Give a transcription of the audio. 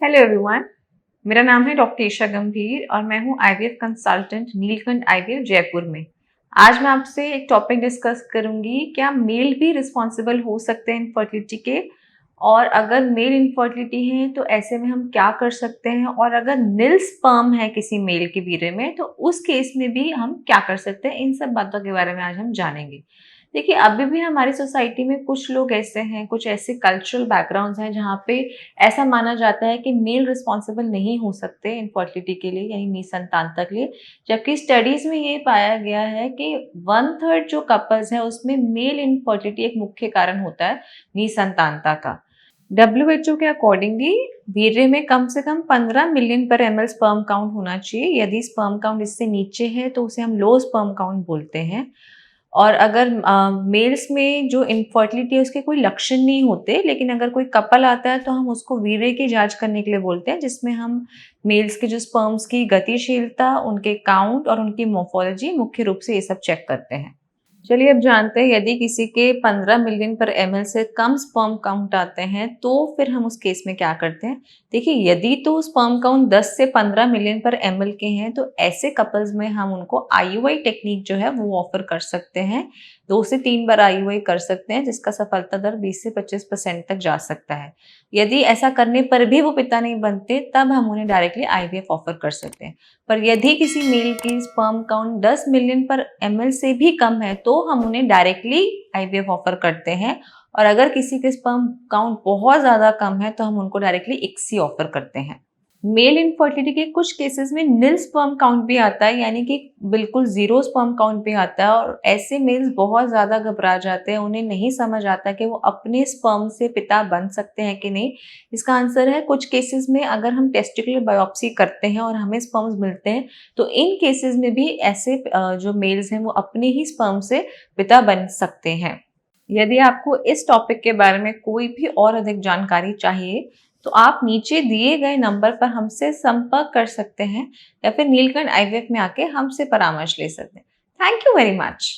Hello everyone. मेरा नाम है डॉक्टर ईशा गंभीर और मैं हूँ IVF consultant Neelkanth IVF Jaipur में। आज मैं आपसे एक टॉपिक डिस्कस करूंगी, क्या मेल भी रिस्पॉन्सिबल हो सकते हैं इनफर्टिलिटी के, और अगर मेल इनफर्टिलिटी है तो ऐसे में हम क्या कर सकते हैं, और अगर निल स्पर्म है किसी मेल के वीर्य में तो उस केस में भी हम क्या कर सकते हैं। इन सब बातों के बारे में आज हम जानेंगे। देखिए, अभी भी हमारी सोसाइटी में कुछ लोग ऐसे हैं, कुछ ऐसे कल्चरल बैकग्राउंड्स हैं जहाँ पे ऐसा माना जाता है कि मेल रिस्पॉन्सिबल नहीं हो सकते इनफर्टिलिटी के लिए, यानी निसंतानता के लिए। जबकि स्टडीज में ये पाया गया है कि 1/3 जो कपल्स है उसमें मेल इनफर्टिलिटी एक मुख्य कारण होता है निसंतानता का। WHO के अकॉर्डिंगली वीर्य में कम से कम 15 मिलियन पर ml स्पर्म काउंट होना चाहिए। यदि स्पर्म काउंट इससे नीचे है तो उसे हम लो स्पर्म काउंट बोलते हैं। और अगर मेल्स में जो इनफर्टिलिटी है उसके कोई लक्षण नहीं होते, लेकिन अगर कोई कपल आता है तो हम उसको वीर्य की जांच करने के लिए बोलते हैं, जिसमें हम मेल्स के जो स्पर्म्स की गतिशीलता, उनके काउंट और उनकी मोर्फोलॉजी, मुख्य रूप से ये सब चेक करते हैं। चलिए अब जानते हैं, यदि किसी के 15 मिलियन पर ml से कम स्पर्म काउंट आते हैं तो फिर हम उस केस में क्या करते हैं। देखिए, यदि तो स्पर्म काउंट 10 से 15 मिलियन पर ml के हैं तो ऐसे कपल्स में हम उनको IUI टेक्निक जो है वो ऑफर कर सकते हैं। 2 से 3 बार IUI कर सकते हैं, जिसका सफलता दर 20 से 25% तक जा सकता है। यदि ऐसा करने पर भी वो पिता नहीं बनते तब हम उन्हें डायरेक्टली IVF ऑफर कर सकते हैं। पर यदि किसी मेल की स्पर्म काउंट 10 मिलियन पर ml से भी कम है तो हम उन्हें डायरेक्टली IVF ऑफर करते हैं, और अगर किसी के स्पर्म काउंट बहुत ज़्यादा कम है तो हम उनको डायरेक्टली ICSI ऑफर करते हैं। मेल इनफर्टिलिटी के कुछ केसेस में निल स्पर्म काउंट भी आता है, यानी कि बिल्कुल जीरो स्पर्म काउंट भी आता है, और ऐसे मेल्स बहुत ज़्यादा घबरा जाते हैं। उन्हें नहीं समझ आता कि वो अपने स्पर्म से पिता बन सकते हैं कि नहीं। इसका आंसर है, कुछ केसेस में अगर हम टेस्टिकुलर बायोप्सी करते हैं और हमें स्पर्म्स मिलते हैं तो इन केसेस में भी ऐसे जो मेल्स हैं वो अपने ही स्पर्म से पिता बन सकते हैं। यदि आपको इस टॉपिक के बारे में कोई भी और अधिक जानकारी चाहिए तो आप नीचे दिए गए नंबर पर हमसे संपर्क कर सकते हैं, या फिर नीलकंठ आईवीएफ में आके हमसे परामर्श ले सकते हैं। Thank you very much.